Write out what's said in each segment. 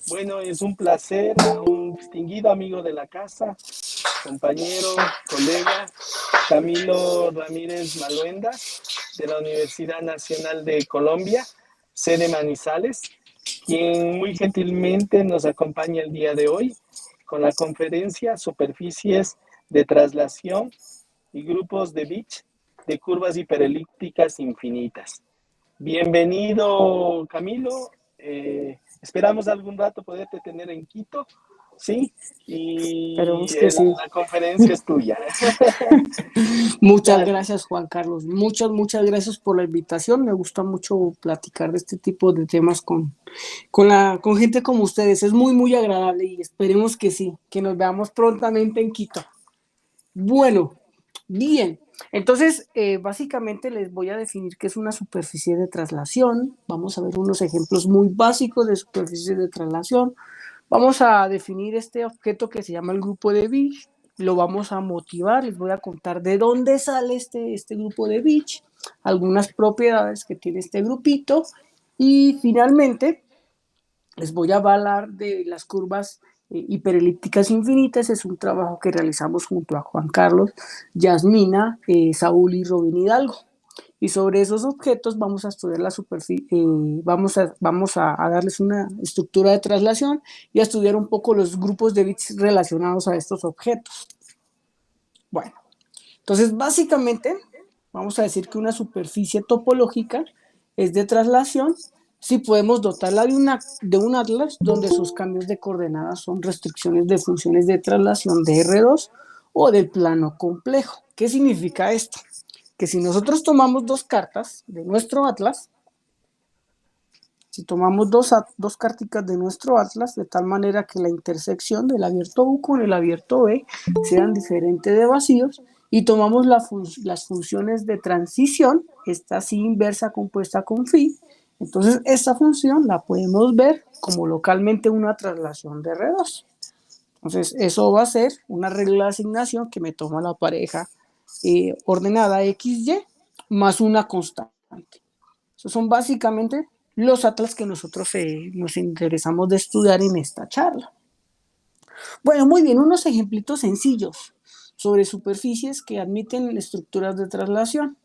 Bueno, es un placer a un distinguido amigo de la casa, compañero, colega, Camilo Ramírez Maluenda, de la Universidad Nacional de Colombia, sede Manizales, quien muy gentilmente nos acompaña el día de hoy con la conferencia Superficies de traslación y grupos de Beach de curvas hiperelípticas infinitas. Bienvenido, Camilo. Esperamos algún rato poderte tener en Quito, ¿sí? Y Esperemos que sí. la conferencia es tuya. Muchas Dale. gracias, Juan Carlos. Muchas gracias por la invitación. Me gusta mucho platicar de este tipo de temas con gente como ustedes. Es muy agradable y esperemos que sí, que nos veamos prontamente en Quito. Bueno, bien. Entonces, básicamente les voy a definir qué es una superficie de traslación. Vamos a ver unos ejemplos muy básicos de superficies de traslación. Vamos a definir este objeto que se llama el grupo de Beach, lo vamos a motivar, les voy a contar de dónde sale este grupo de Beach, algunas propiedades que tiene este grupito y finalmente les voy a hablar de las curvas hiperelípticas infinitas. Es un trabajo que realizamos junto a Juan Carlos, Yasmina, Saúl y Robin Hidalgo. Y sobre esos objetos vamos a estudiar la superficie, vamos a darles una estructura de traslación y a estudiar un poco los grupos de bits relacionados a estos objetos. Bueno, entonces básicamente vamos a decir que una superficie topológica es de traslación si podemos dotarla de un atlas donde sus cambios de coordenadas son restricciones de funciones de traslación de R2 o del plano complejo. ¿Qué significa esto? Que si nosotros tomamos dos cartas de nuestro atlas, si tomamos dos carticas de nuestro atlas, de tal manera que la intersección del abierto U con el abierto B sean diferentes de vacíos, y tomamos las funciones de transición, esta sí inversa compuesta con phi, entonces esta función la podemos ver como localmente una traslación de R2. Entonces eso va a ser una regla de asignación que me toma la pareja ordenada XY más una constante. Esos son básicamente los atlas que nosotros nos interesamos de estudiar en esta charla. Bueno, muy bien, unos ejemplitos sencillos sobre superficies que admiten estructuras de traslación.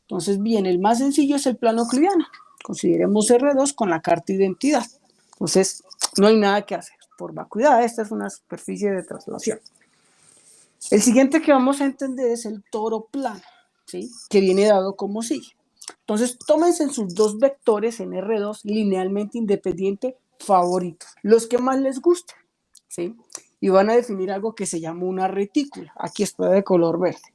Entonces, bien, el más sencillo es el plano euclidiano. Consideremos R2 con la carta identidad. Entonces, no hay nada que hacer. Por vacuidad, esta es una superficie de traslación. El siguiente que vamos a entender es el toro plano, ¿sí? Que viene dado como sigue. Entonces, tómense en sus dos vectores en R2 linealmente independiente favoritos, los que más les gusten, ¿sí? Y van a definir algo que se llama una retícula. Aquí está de color verde.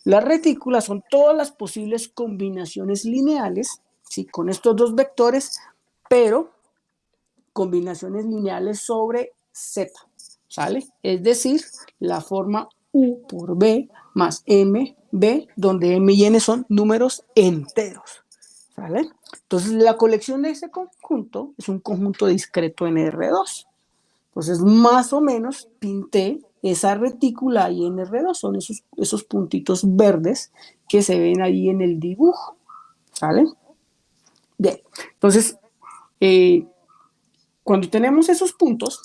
Las retículas son todas las posibles combinaciones lineales, ¿sí? Con estos dos vectores, pero combinaciones lineales sobre Z, ¿sale? Es decir, la forma U por B más MB, donde M y N son números enteros, ¿sale? Entonces, la colección de ese conjunto es un conjunto discreto en R2. Entonces, más o menos pinté esa retícula ahí en R2, son esos puntitos verdes que se ven ahí en el dibujo, ¿sale? Bien, entonces, cuando tenemos esos puntos,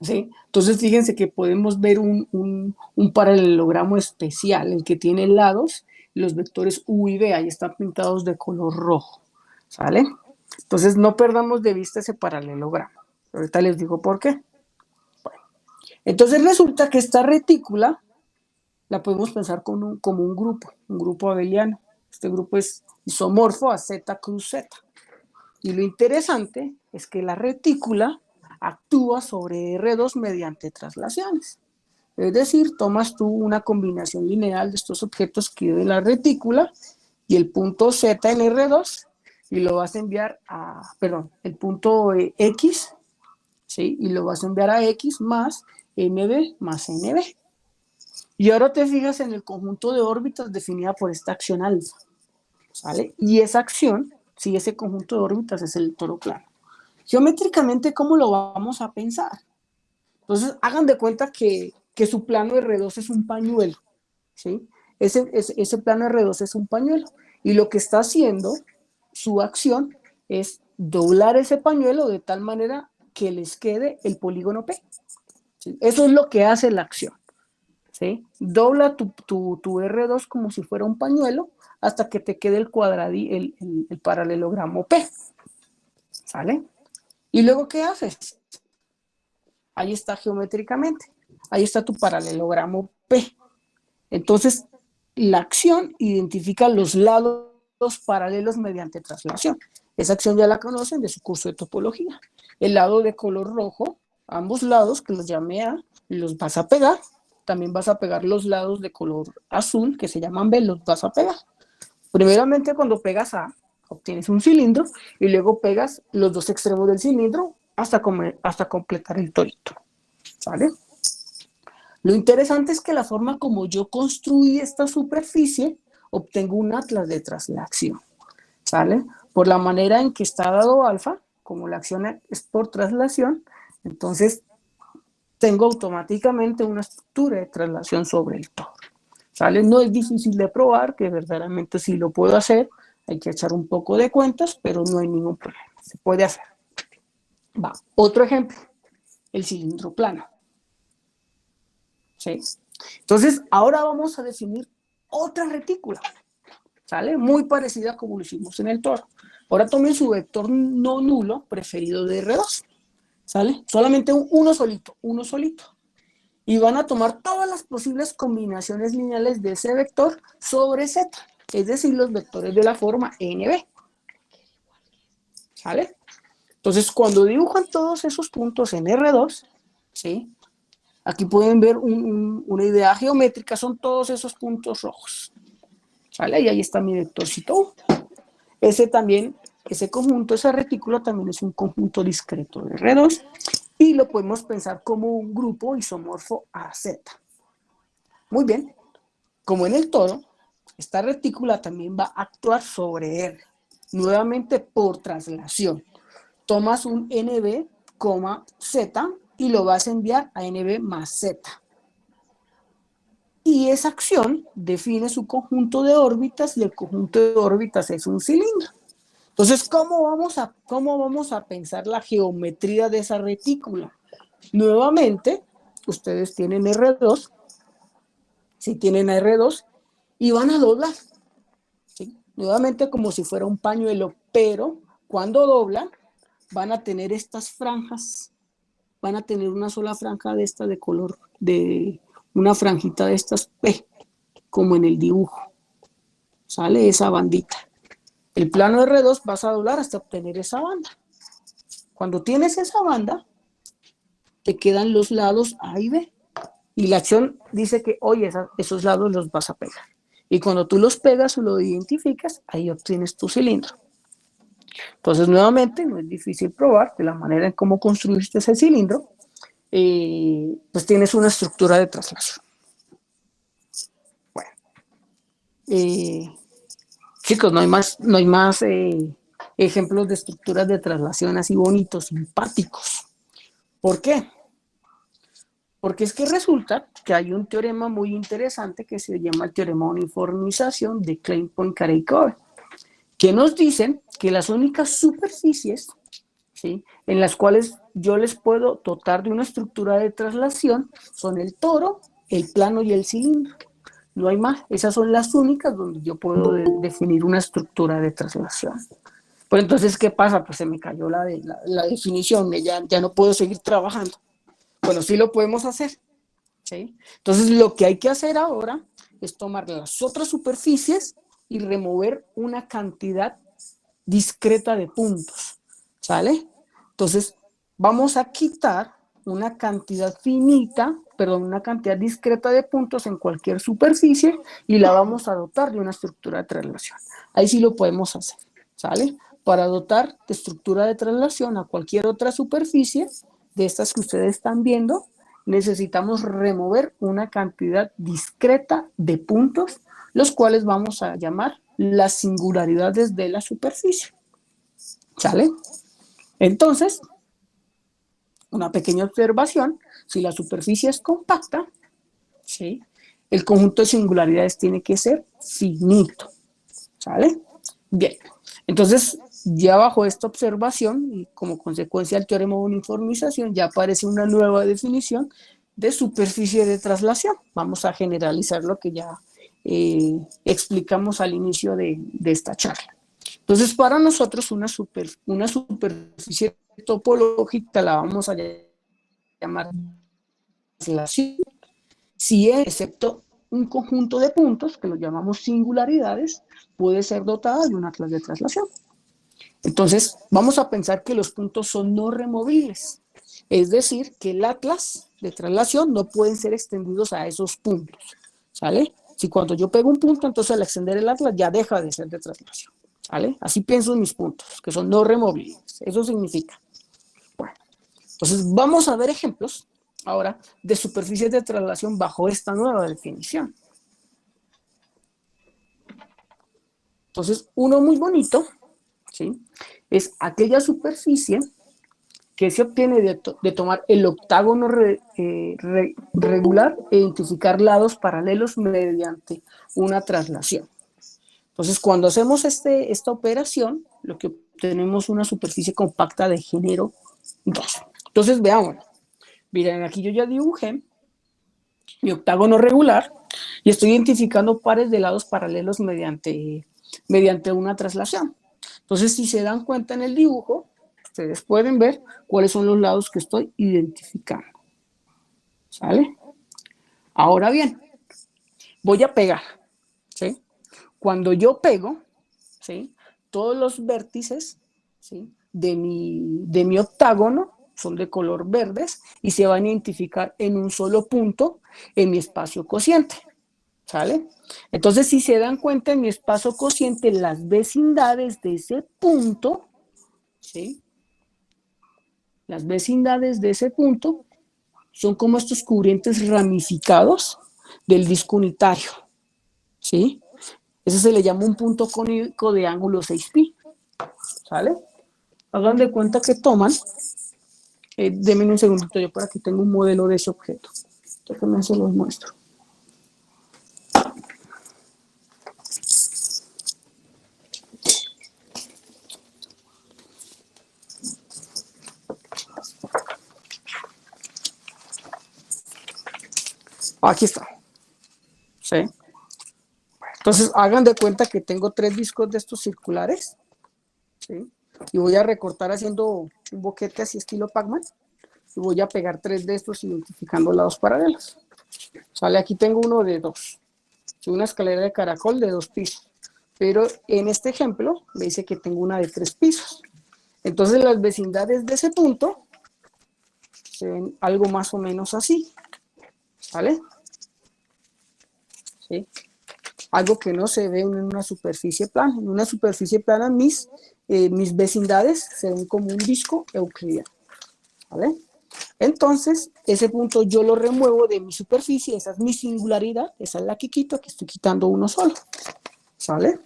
¿sí? Entonces fíjense que podemos ver un paralelogramo especial, el que tiene lados, los vectores U y B, ahí están pintados de color rojo, ¿sale? Entonces no perdamos de vista ese paralelogramo. Ahorita les digo por qué. Bueno, entonces resulta que esta retícula la podemos pensar como un grupo abeliano. Este grupo es isomorfo a Z cruz Z. Y lo interesante es que la retícula actúa sobre R2 mediante traslaciones. Es decir, tomas tú una combinación lineal de estos objetos que de la retícula y el punto Z en R2 y lo vas a enviar a, perdón, el punto X, ¿sí? Y lo vas a enviar a X más MB más NB. Y ahora te fijas en el conjunto de órbitas definida por esta acción alfa, ¿sale? Y esa acción, sí, ese conjunto de órbitas es el toro plano. Geométricamente, ¿cómo lo vamos a pensar? Entonces, hagan de cuenta que su plano R2 es un pañuelo, ¿sí? Ese plano R2 es un pañuelo. Y lo que está haciendo, su acción, es doblar ese pañuelo de tal manera que les quede el polígono P. ¿Sí? Eso es lo que hace la acción. ¿Sí? Dobla tu R2 como si fuera un pañuelo hasta que te quede el paralelogramo P. ¿Sale? ¿Y luego qué haces? Ahí está geométricamente. Ahí está tu paralelogramo P. Entonces, la acción identifica los lados paralelos mediante traslación. Esa acción ya la conocen de su curso de topología. El lado de color rojo, ambos lados, que los llamé A, los vas a pegar. También vas a pegar los lados de color azul, que se llaman B, los vas a pegar. Primeramente, cuando pegas A, obtienes un cilindro y luego pegas los dos extremos del cilindro hasta completar el torito. ¿Sale? Lo interesante es que la forma como yo construí esta superficie, obtengo un atlas de traslación. ¿Sale? Por la manera en que está dado alfa, como la acción es por traslación, entonces tengo automáticamente una estructura de traslación sobre el toro. ¿Sale? No es difícil de probar, que verdaderamente sí lo puedo hacer. Hay que echar un poco de cuentas, pero no hay ningún problema. Se puede hacer. Va. Otro ejemplo, el cilindro plano. ¿Sí? Entonces, ahora vamos a definir otra retícula. ¿Sale? Muy parecida como lo hicimos en el toro. Ahora tomen su vector no nulo preferido de R2. ¿Sale? Solamente uno solito. Y van a tomar todas las posibles combinaciones lineales de ese vector sobre Z, es decir, los vectores de la forma NB. ¿Sale? Entonces, cuando dibujan todos esos puntos en R2, ¿sí? Aquí pueden ver una idea geométrica, son todos esos puntos rojos. ¿Sale? Y ahí está mi vectorcito. Ese conjunto, esa retícula también es un conjunto discreto de R2 y lo podemos pensar como un grupo isomorfo AZ. Muy bien. Como en el toro, esta retícula también va a actuar sobre R, nuevamente por traslación. Tomas un NB, Z y lo vas a enviar a NB más Z. Y esa acción define su conjunto de órbitas y el conjunto de órbitas es un cilindro. Entonces, ¿cómo vamos a pensar la geometría de esa retícula? Nuevamente, ustedes tienen R2, si tienen R2, y van a doblar. ¿Sí? Nuevamente como si fuera un pañuelo, pero cuando doblan, van a tener estas franjas, van a tener una sola franja de esta de color, de una franjita de estas P, como en el dibujo. Sale esa bandita. El plano R2 vas a doblar hasta obtener esa banda. Cuando tienes esa banda, te quedan los lados A y B. Y la acción dice que, oye, esos lados los vas a pegar. Y cuando tú los pegas o lo identificas, ahí obtienes tu cilindro. Entonces, nuevamente, no es difícil probar de la manera en cómo construiste ese cilindro, pues tienes una estructura de traslación. Bueno, chicos, no hay más ejemplos de estructuras de traslación así bonitos, simpáticos. ¿Por qué? Porque es que resulta que hay un teorema muy interesante que se llama el teorema de uniformización de Klein-Poincaré-Coe, que nos dicen que las únicas superficies, ¿sí?, en las cuales yo les puedo dotar de una estructura de traslación son el toro, el plano y el cilindro. No hay más. Esas son las únicas donde yo puedo definir una estructura de traslación. Pues entonces, ¿qué pasa? Pues se me cayó la definición, ya no puedo seguir trabajando. Bueno, sí lo podemos hacer, ¿sí? Entonces, lo que hay que hacer ahora es tomar las otras superficies y remover una cantidad discreta de puntos, ¿sale? Entonces, vamos a quitar una cantidad una cantidad discreta de puntos en cualquier superficie y la vamos a dotar de una estructura de traslación. Ahí sí lo podemos hacer, ¿sale? Para dotar de estructura de traslación a cualquier otra superficie de estas que ustedes están viendo, necesitamos remover una cantidad discreta de puntos, los cuales vamos a llamar las singularidades de la superficie. ¿Sale? Entonces, una pequeña observación, si la superficie es compacta, ¿sí?, el conjunto de singularidades tiene que ser finito. ¿Sale? Bien. Entonces, ya bajo esta observación, y como consecuencia del teorema de uniformización, ya aparece una nueva definición de superficie de traslación. Vamos a generalizar lo que ya explicamos al inicio de esta charla. Entonces, para nosotros una superficie topológica la vamos a llamar traslación, si es, excepto un conjunto de puntos, que lo llamamos singularidades, puede ser dotada de una clase de traslación. Entonces, vamos a pensar que los puntos son no removibles, es decir, que el atlas de traslación no pueden ser extendidos a esos puntos, ¿sale? Si cuando yo pego un punto, entonces al extender el atlas ya deja de ser de traslación, ¿vale? Así pienso en mis puntos, que son no removibles. Eso significa. Bueno, entonces vamos a ver ejemplos ahora de superficies de traslación bajo esta nueva definición. Entonces, uno muy bonito, ¿sí?, es aquella superficie que se obtiene de tomar el octágono regular e identificar lados paralelos mediante una traslación. Entonces, cuando hacemos esta operación, lo que obtenemos es una superficie compacta de género 2. Entonces, veamos. Miren, aquí yo ya dibujé mi octágono regular y estoy identificando pares de lados paralelos mediante una traslación. Entonces, si se dan cuenta en el dibujo, ustedes pueden ver cuáles son los lados que estoy identificando. ¿Sale? Ahora bien, voy a pegar, ¿sí? Cuando yo pego, ¿sí?, todos los vértices, ¿sí?, de mi octágono son de color verdes y se van a identificar en un solo punto en mi espacio cociente. ¿Sale? Entonces, si se dan cuenta, en mi espacio cociente, las vecindades de ese punto, ¿sí?, las vecindades de ese punto son como estos cubrientes ramificados del disco unitario, ¿sí? Ese se le llama un punto cónico de ángulo 6π, ¿sale? Hagan de cuenta que toman, denme un segundito, yo por aquí tengo un modelo de ese objeto, déjenme se los muestro. Aquí está, ¿sí? Entonces, hagan de cuenta que tengo 3 discos de estos circulares, ¿sí?, y voy a recortar haciendo un boquete así estilo Pac-Man, y voy a pegar 3 de estos identificando lados paralelos. Sale, aquí tengo uno de 2, una escalera de caracol de 2 pisos, pero en este ejemplo me dice que tengo una de 3 pisos. Entonces, las vecindades de ese punto se ven algo más o menos así, ¿vale? ¿Sí? Algo que no se ve en una superficie plana. En una superficie plana mis vecindades se ven como un disco euclidiano, ¿vale? Entonces, ese punto yo lo remuevo de mi superficie, esa es mi singularidad, esa es la que quito, aquí estoy quitando uno solo, ¿sale?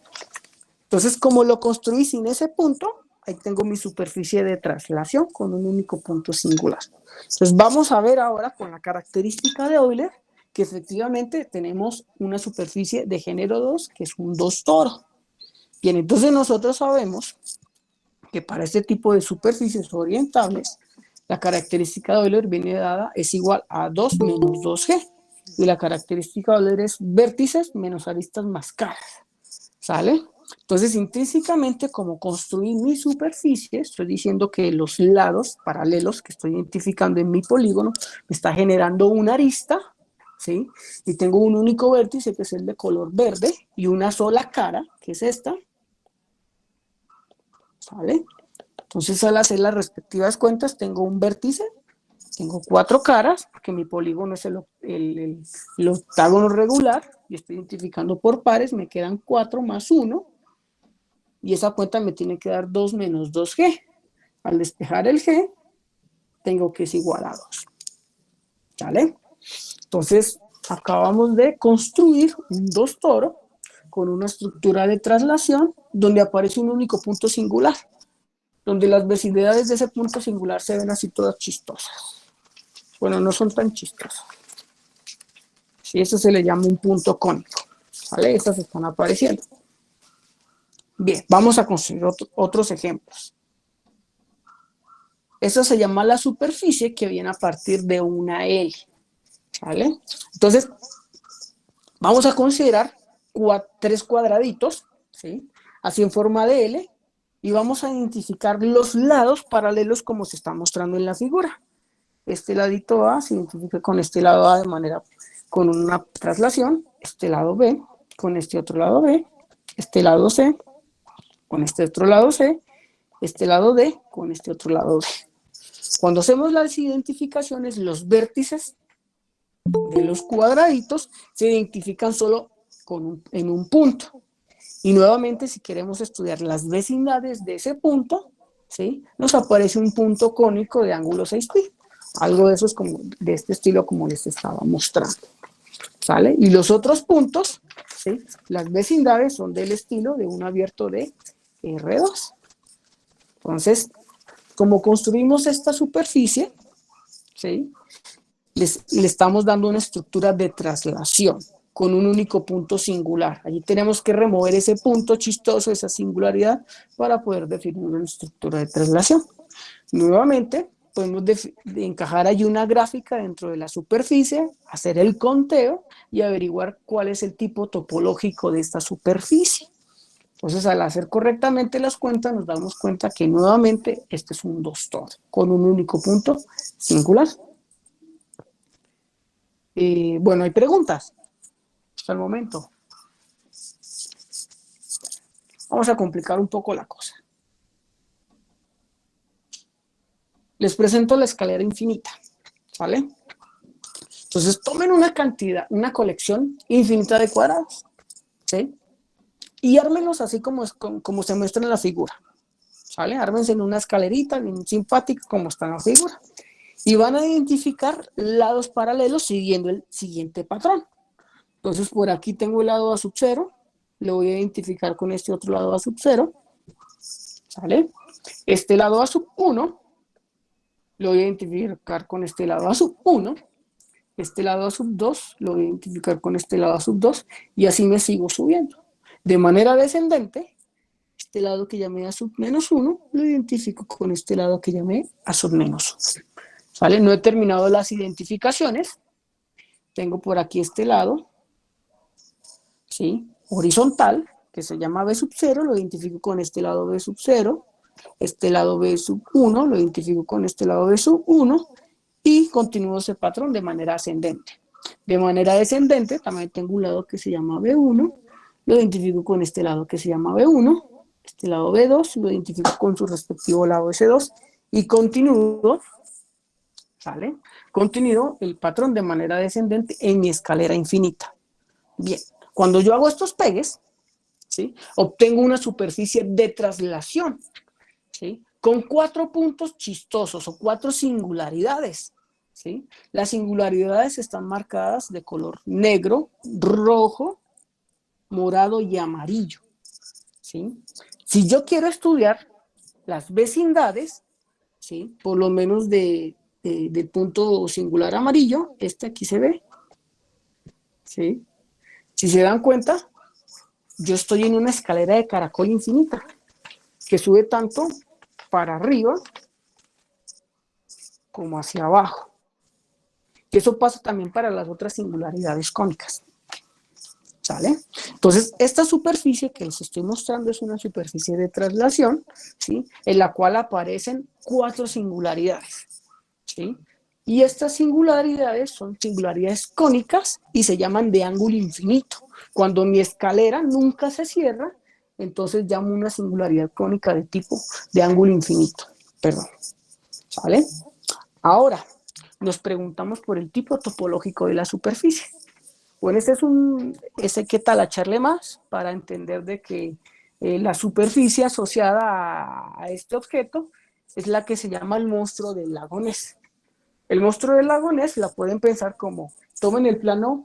Entonces, como lo construí sin ese punto, ahí tengo mi superficie de traslación con un único punto singular. Entonces, vamos a ver ahora con la característica de Euler que efectivamente tenemos una superficie de género 2, que es un 2 toro. Bien, entonces nosotros sabemos que para este tipo de superficies orientables, la característica de Euler viene dada, es igual a 2 menos 2G. Y la característica de Euler es vértices menos aristas más caras. ¿Sale? Entonces, intrínsecamente, como construí mi superficie, estoy diciendo que los lados paralelos que estoy identificando en mi polígono me está generando una arista, ¿sí? Y tengo un único vértice, que es el de color verde, y una sola cara, que es esta. ¿Sale? Entonces, al hacer las respectivas cuentas, tengo un vértice, tengo 4 caras, porque mi polígono es el octágono regular, y estoy identificando por pares, me quedan 4 más 1, y esa cuenta me tiene que dar 2 menos 2G. Al despejar el G, tengo que es igual a 2. ¿Vale? Entonces, acabamos de construir un 2 toro con una estructura de traslación donde aparece un único punto singular, donde las vecindades de ese punto singular se ven así todas chistosas. Bueno, no son tan chistosas. Sí, eso se le llama un punto cónico. ¿Vale? Estas están apareciendo. Bien, vamos a construir otros ejemplos. Eso se llama la superficie que viene a partir de una L, ¿vale? Entonces, vamos a considerar tres cuadraditos, ¿sí? Así en forma de L, y vamos a identificar los lados paralelos como se está mostrando en la figura. Este ladito A se identifica con este lado A de manera, con una traslación, este lado B con este otro lado B, este lado C con este otro lado C, este lado D con este otro lado D. Cuando hacemos las identificaciones, los vértices de los cuadraditos se identifican solo en un punto. Y nuevamente, si queremos estudiar las vecindades de ese punto, ¿sí? Nos aparece un punto cónico de ángulo 6π. Algo de eso es como de este estilo como les estaba mostrando. ¿Sale? Y los otros puntos, ¿sí? Las vecindades son del estilo de un abierto de R2. Entonces, como construimos esta superficie, ¿sí? Le estamos dando una estructura de traslación con un único punto singular. Allí tenemos que remover ese punto chistoso, esa singularidad, para poder definir una estructura de traslación. Nuevamente, podemos encajar allí una gráfica dentro de la superficie, hacer el conteo y averiguar cuál es el tipo topológico de esta superficie. Entonces, al hacer correctamente las cuentas, nos damos cuenta que nuevamente este es un 2-tor con un único punto singular. Bueno, hay preguntas hasta el momento. Vamos a complicar un poco la cosa. Les presento la escalera infinita, ¿vale? Entonces, tomen una cantidad, una colección infinita de cuadrados, ¿sí? Y ármenlos así como se muestra en la figura, ¿vale? Ármense en una escalerita, bien simpática, como está en la figura. Y van a identificar lados paralelos siguiendo el siguiente patrón. Entonces, por aquí tengo el lado A sub 0, lo voy a identificar con este otro lado A sub 0, ¿vale? Este lado A sub 1, lo voy a identificar con este lado A sub 1, este lado A sub 2, lo voy a identificar con este lado A sub 2, y así me sigo subiendo. De manera descendente, este lado que llamé A sub menos 1, lo identifico con este lado que llamé A sub menos 1. ¿Vale? No he terminado las identificaciones. Tengo por aquí este lado, ¿sí? Horizontal, que se llama B sub 0, lo identifico con este lado B sub 0. Este lado B sub 1, lo identifico con este lado B sub 1. Y continúo ese patrón de manera ascendente. De manera descendente, también tengo un lado que se llama B1, lo identifico con este lado que se llama B1, este lado B2, lo identifico con su respectivo lado S2, y continúo, ¿sale? Continúo el patrón de manera descendente en mi escalera infinita. Bien, cuando yo hago estos pegues, ¿sí? Obtengo una superficie de traslación, ¿sí? Con 4 puntos chistosos o 4 singularidades, ¿sí? Las singularidades están marcadas de color negro, rojo, morado y amarillo, ¿sí? Si yo quiero estudiar las vecindades, ¿sí? Por lo menos del punto singular amarillo, este aquí se ve, ¿sí? Si se dan cuenta, yo estoy en una escalera de caracol infinita que sube tanto para arriba como hacia abajo. Y eso pasa también para las otras singularidades cónicas. ¿Sale? Entonces, esta superficie que les estoy mostrando es una superficie de traslación, ¿sí? En la cual aparecen 4 singularidades, ¿sí? Y estas singularidades son singularidades cónicas y se llaman de ángulo infinito. Cuando mi escalera nunca se cierra, entonces llamo una singularidad cónica de tipo de ángulo infinito. Perdón. ¿Sale? Ahora, nos preguntamos por el tipo topológico de la superficie. Bueno, ese hay que talacharle más para entender de que la superficie asociada a este objeto es la que se llama el monstruo del lago Ness. El monstruo del lago Ness la pueden pensar como, tomen el plano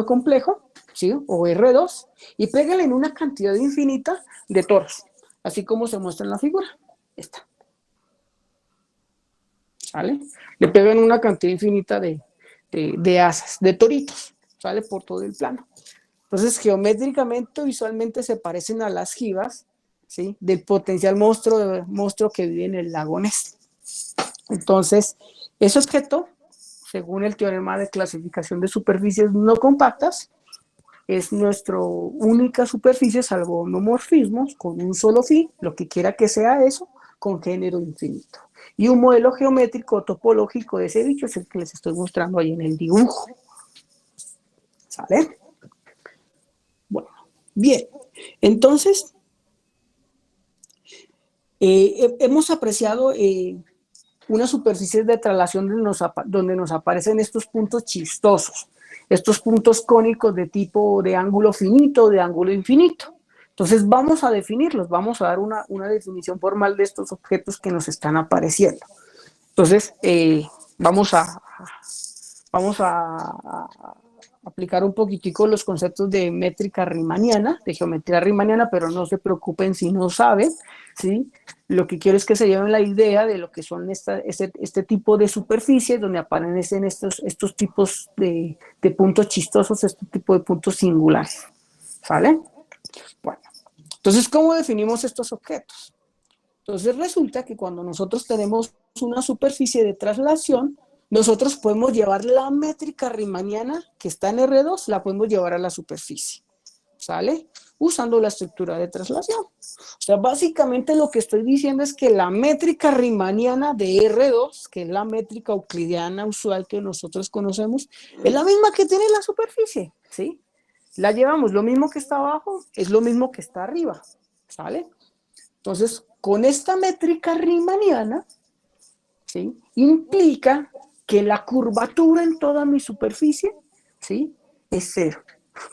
complejo, ¿sí? O R2, y péguenle en una cantidad infinita de toros, así como se muestra en la figura. Esta. ¿Sale? Le pegan una cantidad infinita de asas, de toritos, ¿sale? Por todo el plano. Entonces, geométricamente, visualmente se parecen a las jivas, ¿sí? Del potencial monstruo que vive en el lago Ness. Entonces, ese objeto, según el teorema de clasificación de superficies no compactas, es nuestra única superficie, salvo homomorfismos, con un solo phi, lo que quiera que sea eso, con género infinito. Y un modelo geométrico topológico de ese bicho es el que les estoy mostrando ahí en el dibujo. ¿Sale? Bueno, bien. Entonces, hemos apreciado unas superficies de traslación donde nos aparecen estos puntos chistosos, estos puntos cónicos de tipo de ángulo finito, de ángulo infinito. Entonces vamos a definirlos, vamos a dar una definición formal de estos objetos que nos están apareciendo. Entonces vamos a aplicar un poquitico los conceptos de métrica riemanniana, de geometría riemanniana, pero no se preocupen si no saben, ¿sí? Lo que quiero es que se lleven la idea de lo que son este tipo de superficies donde aparecen estos tipos de puntos chistosos, este tipo de puntos singulares, ¿vale? Bueno, entonces, ¿cómo definimos estos objetos? Entonces resulta que cuando nosotros tenemos una superficie de traslación, nosotros podemos llevar la métrica riemanniana que está en R2, la podemos llevar a la superficie, ¿sale? Usando la estructura de traslación. O sea, básicamente lo que estoy diciendo es que la métrica riemanniana de R2, que es la métrica euclidiana usual que nosotros conocemos, es la misma que tiene la superficie, ¿sí? La llevamos, lo mismo que está abajo es lo mismo que está arriba, ¿sale? Entonces, con esta métrica riemanniana, ¿sí? Implica que la curvatura en toda mi superficie, ¿sí? Es cero.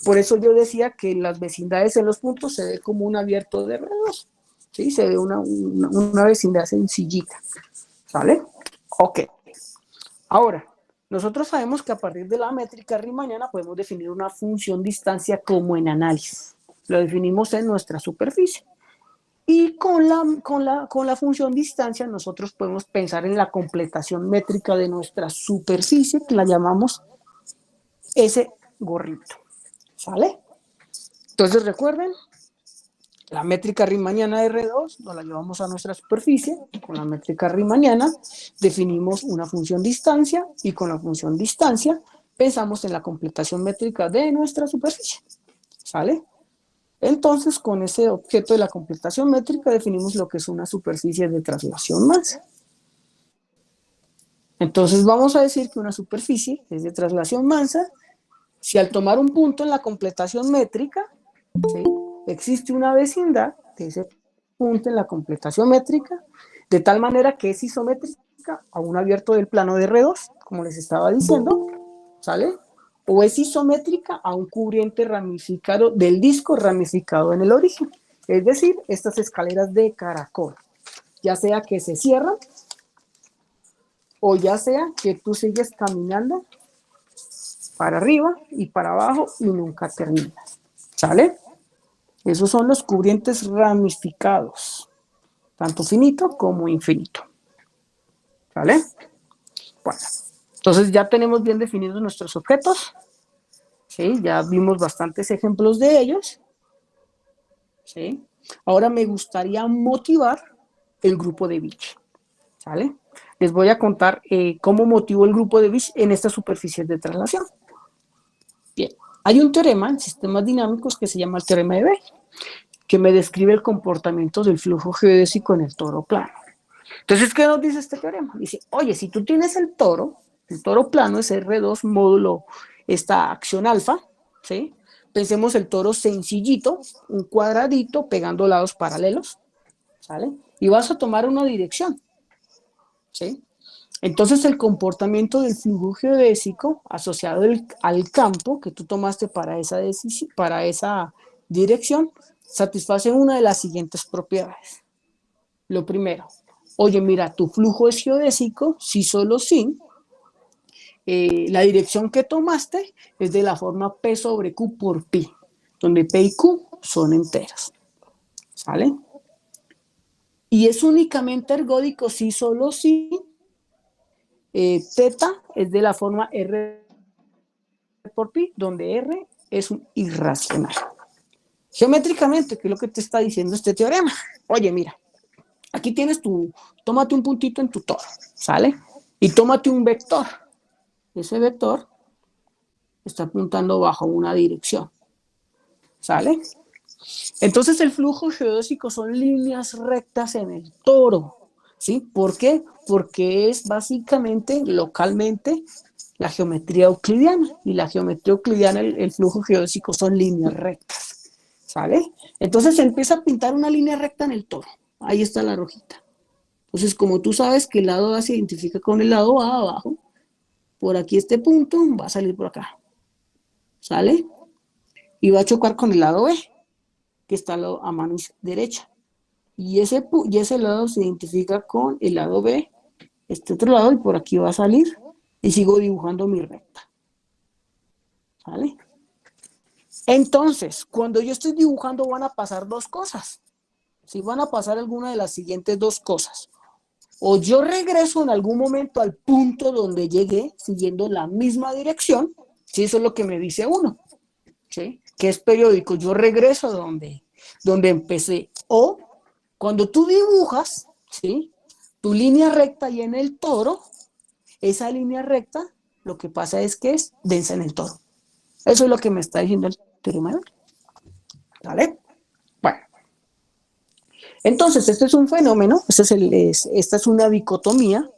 Por eso yo decía que en las vecindades en los puntos se ve como un abierto de R2, ¿sí? Se ve una vecindad sencillita, ¿sale? Ok. Ahora, nosotros sabemos que a partir de la métrica riemanniana podemos definir una función distancia como en análisis. Lo definimos en nuestra superficie. Y con la función distancia nosotros podemos pensar en la completación métrica de nuestra superficie, que la llamamos ese gorrito, ¿sale? Entonces recuerden, la métrica riemanniana de R2 nos la llevamos a nuestra superficie, con la métrica riemanniana definimos una función distancia y con la función distancia pensamos en la completación métrica de nuestra superficie, ¿sale? Entonces, con ese objeto de la completación métrica definimos lo que es una superficie de traslación masa. Entonces, vamos a decir que una superficie es de traslación masa si al tomar un punto en la completación métrica, ¿sí? Existe una vecindad de ese punto en la completación métrica, de tal manera que es isométrica a un abierto del plano de R2, como les estaba diciendo, ¿sale? O es isométrica a un cubriente ramificado del disco ramificado en el origen. Es decir, estas escaleras de caracol, ya sea que se cierran o ya sea que tú sigues caminando para arriba y para abajo y nunca terminas, ¿sale? Esos son los cubrientes ramificados, tanto finito como infinito, ¿sale? Bueno, entonces ya tenemos bien definidos nuestros objetos, ¿sí? Ya vimos bastantes ejemplos de ellos, ¿sí? Ahora me gustaría motivar el grupo de Beach, ¿sale? Les voy a contar cómo motivo el grupo de Beach en estas superficies de traslación. Bien, hay un teorema en sistemas dinámicos que se llama el teorema de Bay, que me describe el comportamiento del flujo geodésico en el toro plano. Entonces, ¿qué nos dice este teorema? Dice, oye, si tú tienes el toro plano es R2 módulo esta acción alfa, ¿sí? Pensemos el toro sencillito, un cuadradito pegando lados paralelos, ¿sale? Y vas a tomar una dirección, ¿sí? Entonces el comportamiento del flujo geodésico asociado al campo que tú tomaste para esa dirección satisface una de las siguientes propiedades. Lo primero, oye, mira, tu flujo es geodésico si solo si la dirección que tomaste es de la forma P sobre Q por pi, donde P y Q son enteras, ¿sale? Y es únicamente ergódico si solo si teta es de la forma R por pi, donde R es un irracional. Geométricamente, ¿qué es lo que te está diciendo este teorema? Oye, mira, aquí tienes tómate un puntito en tu toro, ¿sale? Y tómate un vector. Ese vector está apuntando bajo una dirección, ¿sale? Entonces el flujo geodésico son líneas rectas en el toro, ¿sí? ¿Por qué? Porque es básicamente, localmente, la geometría euclidiana. Y la geometría euclidiana, el flujo geodésico son líneas rectas, ¿sale? Entonces se empieza a pintar una línea recta en el toro. Ahí está la rojita. Entonces, como tú sabes que el lado A se identifica con el lado A abajo, por aquí este punto va a salir por acá, ¿sale? Y va a chocar con el lado B, que está a mano derecha. Y ese lado se identifica con el lado B, este otro lado, y por aquí va a salir, y sigo dibujando mi recta, ¿vale? Entonces, cuando yo estoy dibujando van a pasar dos cosas. Si van a pasar alguna de las siguientes dos cosas. O yo regreso en algún momento al punto donde llegué siguiendo la misma dirección, si eso es lo que me dice uno, ¿sí? Que es periódico, yo regreso donde empecé. O cuando tú dibujas, ¿sí? Tu línea recta y en el toro, esa línea recta, lo que pasa es que es densa en el toro. Eso es lo que me está diciendo el teorema. ¿Vale? Bueno. Entonces, este es un fenómeno, esta es una dicotomía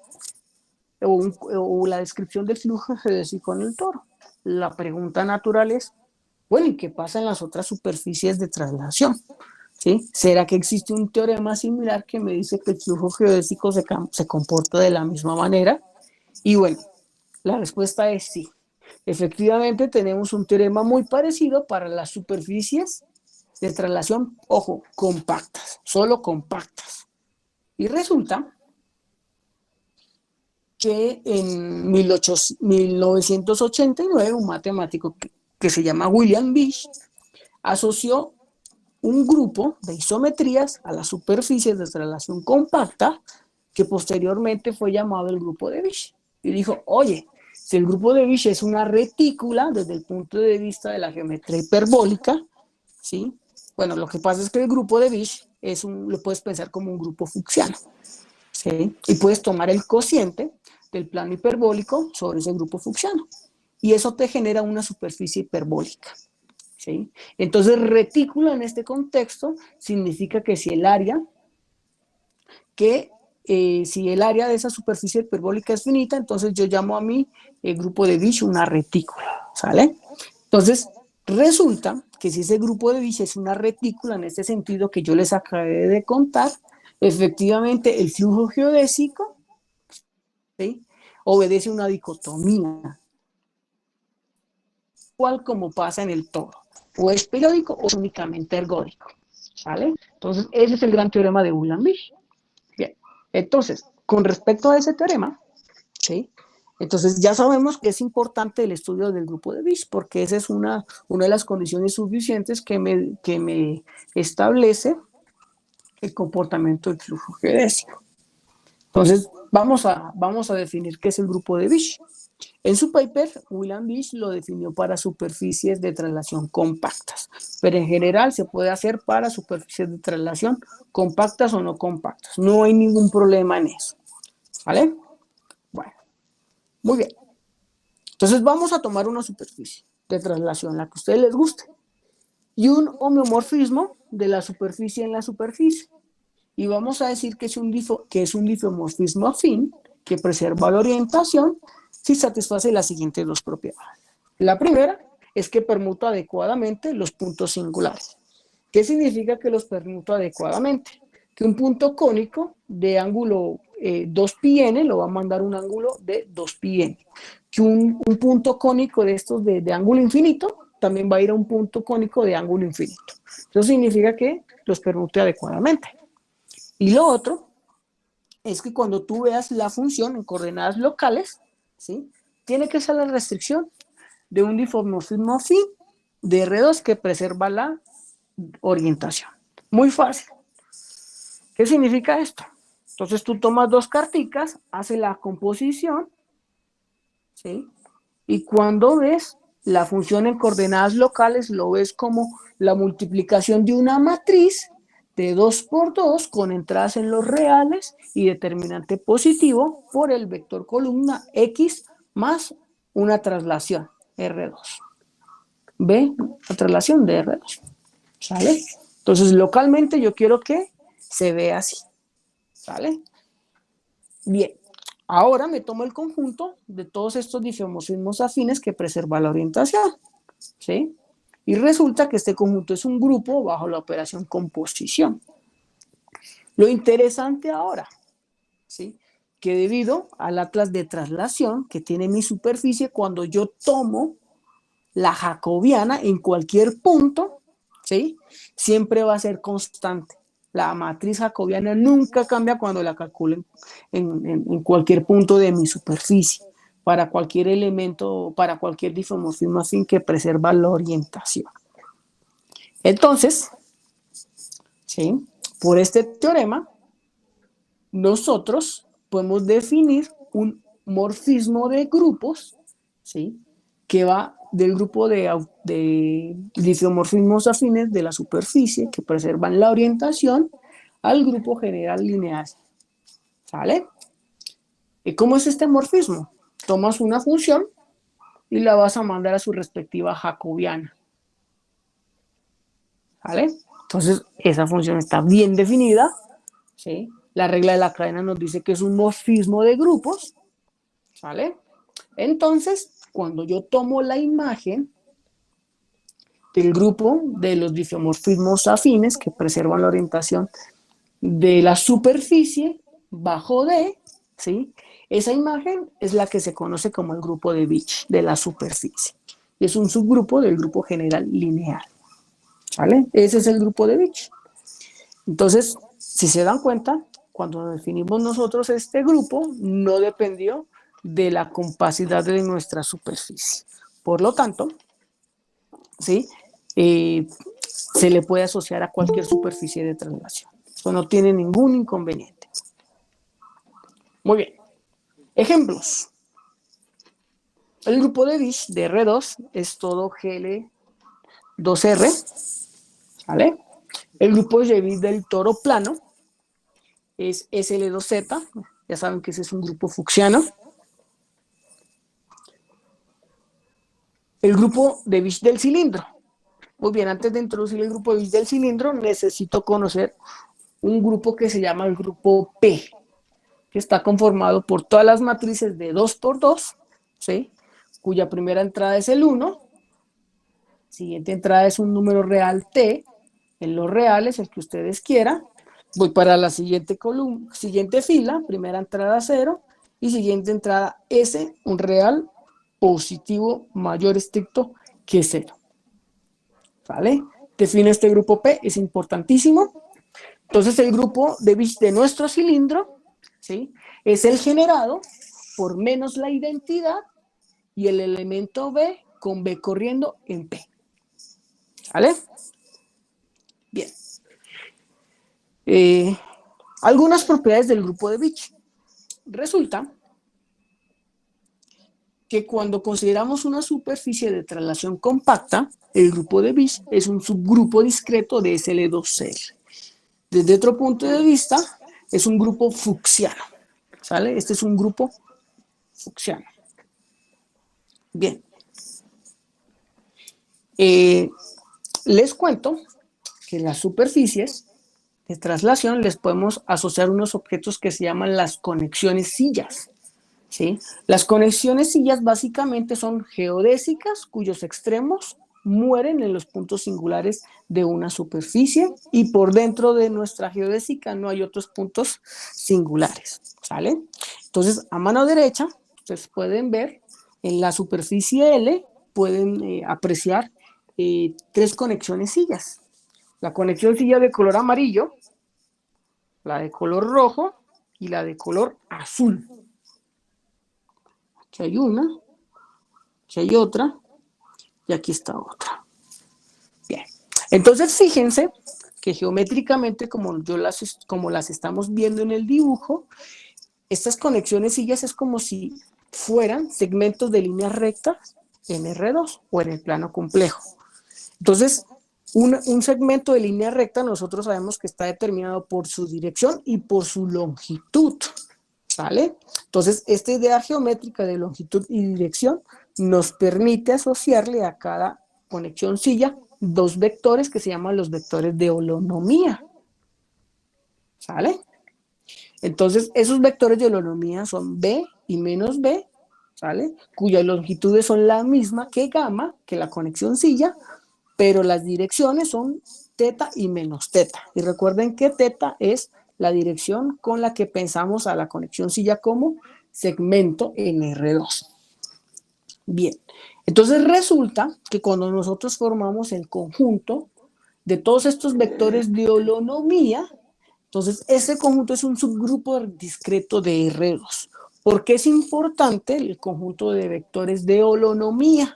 o la descripción del flujo geodésico en el toro. La pregunta natural es, bueno, ¿y qué pasa en las otras superficies de traslación? ¿Sí? ¿Será que existe un teorema similar que me dice que el flujo geodésico se comporta de la misma manera? Y bueno, la respuesta es sí. Efectivamente, tenemos un teorema muy parecido para las superficies de traslación, ojo, compactas, solo compactas. Y resulta que en 1989 un matemático que se llama William Bisch asoció un grupo de isometrías a las superficies de traslación compacta que posteriormente fue llamado el grupo de Bisch. Y dijo, oye, si el grupo de Bisch es una retícula desde el punto de vista de la geometría hiperbólica, ¿sí? Bueno, lo que pasa es que el grupo de Bisch lo puedes pensar como un grupo fucsiano, ¿sí? Y puedes tomar el cociente del plano hiperbólico sobre ese grupo fucsiano. Y eso te genera una superficie hiperbólica, ¿sí? Entonces, retícula en este contexto significa que si el área de esa superficie hiperbólica es finita, entonces yo llamo a mi grupo de Bisch una retícula, ¿sale? Entonces, resulta que si ese grupo de Bisch es una retícula en este sentido que yo les acabé de contar, efectivamente el flujo geodésico, ¿sí?, obedece una dicotomía, igual como pasa en el toro, o es periódico o es únicamente ergódico, ¿vale? Entonces, ese es el gran teorema de William-Bisch. Bien, entonces, con respecto a ese teorema, ¿sí?, entonces ya sabemos que es importante el estudio del grupo de Bisch, porque esa es una de las condiciones suficientes que me establece el comportamiento del flujo geodésico. Entonces, vamos a definir qué es el grupo de Bisch. En su paper, William Bisch lo definió para superficies de traslación compactas, pero en general se puede hacer para superficies de traslación compactas o no compactas. No hay ningún problema en eso, ¿vale? Bueno, muy bien. Entonces vamos a tomar una superficie de traslación, la que a ustedes les guste, y un homeomorfismo de la superficie en la superficie. Y vamos a decir que es un difeomorfismo afín que preserva la orientación si satisface las siguientes dos propiedades. La primera es que permuta adecuadamente los puntos singulares. ¿Qué significa que los permuta adecuadamente? Que un punto cónico de ángulo 2πn lo va a mandar un ángulo de 2πn. Que un punto cónico de estos de ángulo infinito también va a ir a un punto cónico de ángulo infinito. Eso significa que los permute adecuadamente. Y lo otro es que cuando tú veas la función en coordenadas locales, ¿sí?, tiene que ser la restricción de un difeomorfismo afín de R2 que preserva la orientación. Muy fácil. ¿Qué significa esto? Entonces tú tomas dos carticas, haces la composición, ¿sí?, y cuando ves La función en coordenadas locales lo ves como la multiplicación de una matriz de 2 por 2 con entradas en los reales y determinante positivo por el vector columna X más una traslación R2. ¿Ve? La traslación de R2. ¿Sale? Entonces, localmente yo quiero que se vea así. ¿Sale? Bien. Ahora me tomo el conjunto de todos estos difeomorfismos afines que preserva la orientación. ¿Sí? Y resulta que este conjunto es un grupo bajo la operación composición. Lo interesante ahora, ¿sí?, que debido al atlas de traslación que tiene mi superficie, cuando yo tomo la jacobiana en cualquier punto, ¿sí?, siempre va a ser constante. La matriz jacobiana nunca cambia cuando la calculen en cualquier punto de mi superficie, para cualquier elemento, para cualquier difeomorfismo afín que preserva la orientación. Entonces, ¿sí?, por este teorema, nosotros podemos definir un morfismo de grupos, ¿sí?, que va del grupo de difeomorfismos afines de la superficie que preservan la orientación al grupo general lineal. ¿Sale? ¿Y cómo es este morfismo? Tomas una función y la vas a mandar a su respectiva jacobiana. ¿Vale? Entonces, esa función está bien definida, ¿sí? La regla de la cadena nos dice que es un morfismo de grupos, ¿vale? Entonces, cuando yo tomo la imagen del grupo de los difeomorfismos afines que preservan la orientación de la superficie bajo D, ¿sí?, esa imagen es la que se conoce como el grupo de Bitch de la superficie. Es un subgrupo del grupo general lineal. ¿Vale? Ese es el grupo de Bitch. Entonces, si se dan cuenta, cuando definimos nosotros este grupo, no dependió de la compacidad de nuestra superficie. Por lo tanto, ¿sí?, se le puede asociar a cualquier superficie de traslación. Eso no tiene ningún inconveniente. Muy bien. Ejemplos. El grupo de Bitch de R2 es todo GL2R, ¿vale? El grupo de Bitch del toro plano es SL2Z, ya saben que ese es un grupo fucsiano. El grupo de Bitch del cilindro. Muy bien, antes de introducir el grupo de Bitch del cilindro, necesito conocer un grupo que se llama el grupo P, que está conformado por todas las matrices de 2 por 2, ¿sí?, cuya primera entrada es el 1, siguiente entrada es un número real T, en los reales, el que ustedes quieran. Voy para la siguiente columna, siguiente fila, primera entrada 0 y siguiente entrada S, un real positivo mayor estricto que 0. ¿Vale? Defino este grupo P, es importantísimo. Entonces el grupo de Bitch de nuestro cilindro, ¿sí?, es el generado por menos la identidad y el elemento B con B corriendo en P. ¿Vale? Bien. Algunas propiedades del grupo de Bitch. Resulta que cuando consideramos una superficie de traslación compacta, el grupo de Bitch es un subgrupo discreto de SL2R. Desde otro punto de vista, es un grupo fucsiano. ¿Sale? Este es un grupo fucsiano. Bien. Les cuento que las superficies de traslación les podemos asociar unos objetos que se llaman las conexiones sillas, ¿sí? Las conexiones sillas básicamente son geodésicas cuyos extremos mueren en los puntos singulares de una superficie y por dentro de nuestra geodésica no hay otros puntos singulares, ¿sale? Entonces, a mano derecha, ustedes pueden ver en la superficie L, pueden apreciar 3 conexiones sillas. La conexión silla de color amarillo, la de color rojo y la de color azul. Aquí hay una, aquí hay otra y aquí está otra. Bien, entonces fíjense que geométricamente, como las estamos viendo en el dibujo, estas conexiones sillas es como si fueran segmentos de líneas rectas en R2 o en el plano complejo. Entonces, un segmento de línea recta nosotros sabemos que está determinado por su dirección y por su longitud, ¿sale? Entonces, esta idea geométrica de longitud y dirección nos permite asociarle a cada conexión-silla dos vectores que se llaman los vectores de holonomía, ¿sale? Entonces, esos vectores de holonomía son B y menos B, ¿sale? Cuyas longitudes son la misma que gamma, que la conexión silla, pero las direcciones son teta y menos teta. Y recuerden que teta es la dirección con la que pensamos a la conexión silla como segmento en R2. Bien, entonces resulta que cuando nosotros formamos el conjunto de todos estos vectores de holonomía, entonces ese conjunto es un subgrupo discreto de R2. ¿Por qué es importante el conjunto de vectores de holonomía?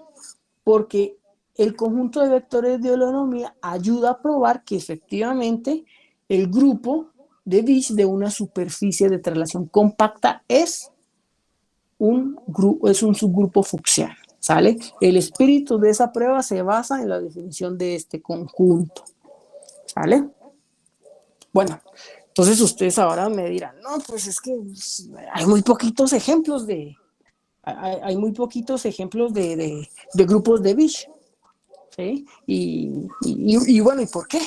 Porque el conjunto de vectores de holonomía ayuda a probar que efectivamente el grupo de Bisch de una superficie de traslación compacta es un subgrupo fucsiano, ¿sale? El espíritu de esa prueba se basa en la definición de este conjunto, ¿sale? Bueno, entonces ustedes ahora me dirán, no, pues es que hay muy poquitos ejemplos de grupos de Bisch, ¿sí? Y bueno, ¿y por qué?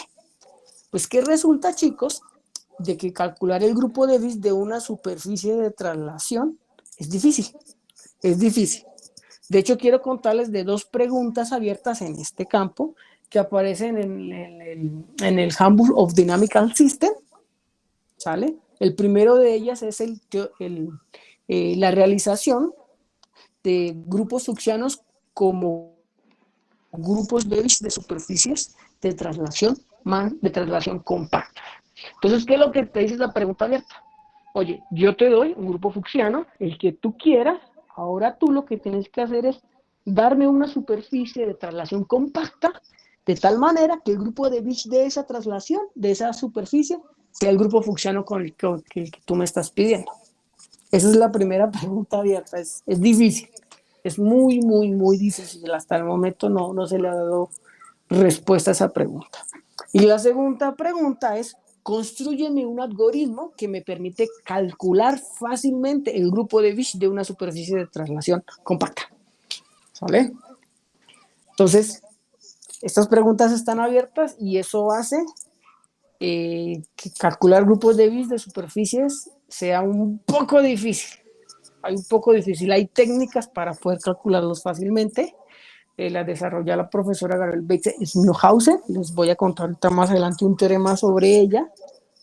Pues que resulta, chicos, de que calcular el grupo de Bisch de una superficie de traslación es difícil, es difícil. De hecho, quiero contarles de dos preguntas abiertas en este campo que aparecen en el Handbook of Dynamical System, ¿sale? El primero de ellas es la realización de grupos fucsianos como grupos de Bisch de superficies de traslación compacta. Entonces, ¿qué es lo que te dice la pregunta abierta? Oye, yo te doy un grupo fucsiano, el que tú quieras, ahora tú lo que tienes que hacer es darme una superficie de traslación compacta, de tal manera que el grupo de Bisch de esa traslación, de esa superficie, sea el grupo fucsiano con el que tú me estás pidiendo. Esa es la primera pregunta abierta, es difícil, es muy, muy, muy difícil. Hasta el momento no se le ha dado respuesta a esa pregunta. Y la segunda pregunta es, constrúyeme un algoritmo que me permite calcular fácilmente el grupo de Bisch de una superficie de traslación compacta, ¿sale? Entonces, estas preguntas están abiertas y eso hace que calcular grupos de Bisch de superficies sea un poco difícil. Hay técnicas para poder calcularlos fácilmente. La desarrolla la profesora Gabriel Betze-Smühlhausen. Les voy a contar más adelante un teorema sobre ella,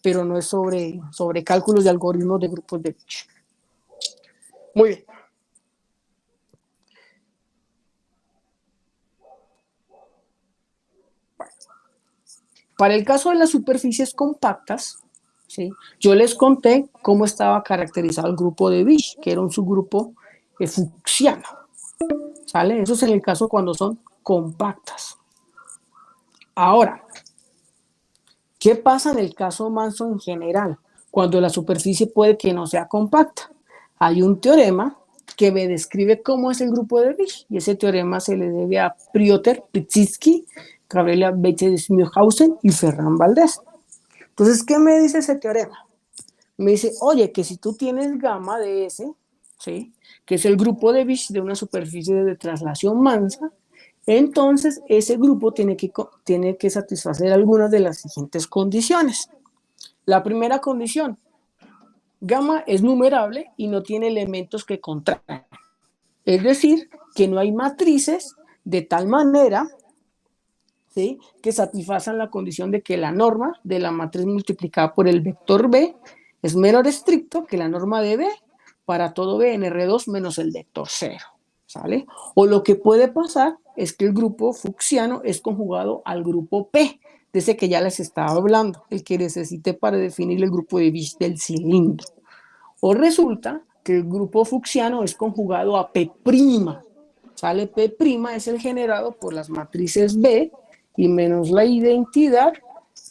pero no es sobre cálculos de algoritmos de grupos de Bisch. Muy bien. Para el caso de las superficies compactas, ¿sí? Yo les conté cómo estaba caracterizado el grupo de Bisch, que era un subgrupo fucsiano, ¿sale? Eso es en el caso cuando son compactas. Ahora, ¿qué pasa en el caso Manson en general? Cuando la superficie puede que no sea compacta. Hay un teorema que me describe cómo es el grupo de Bisch, y ese teorema se le debe a Piotr Pyszczynski, Gabriela Betze-Smühlhausen y Ferran Valdés. Entonces, ¿qué me dice ese teorema? Me dice, oye, que si tú tienes gamma de S, ¿sí? Que es el grupo de Bisch de una superficie de traslación mansa, entonces ese grupo tiene que satisfacer algunas de las siguientes condiciones. La primera condición, gamma es numerable y no tiene elementos que contraen. Es decir, que no hay matrices de tal manera, ¿sí?, que satisfacen la condición de que la norma de la matriz multiplicada por el vector B es menor estricto que la norma de B para todo B en R2 menos el vector 0, ¿sale? O lo que puede pasar es que el grupo fucsiano es conjugado al grupo P, de ese que ya les estaba hablando, el que necesité para definir el grupo de Bisch del cilindro. O resulta que el grupo fucsiano es conjugado a P', ¿sale? P' es el generado por las matrices B y menos la identidad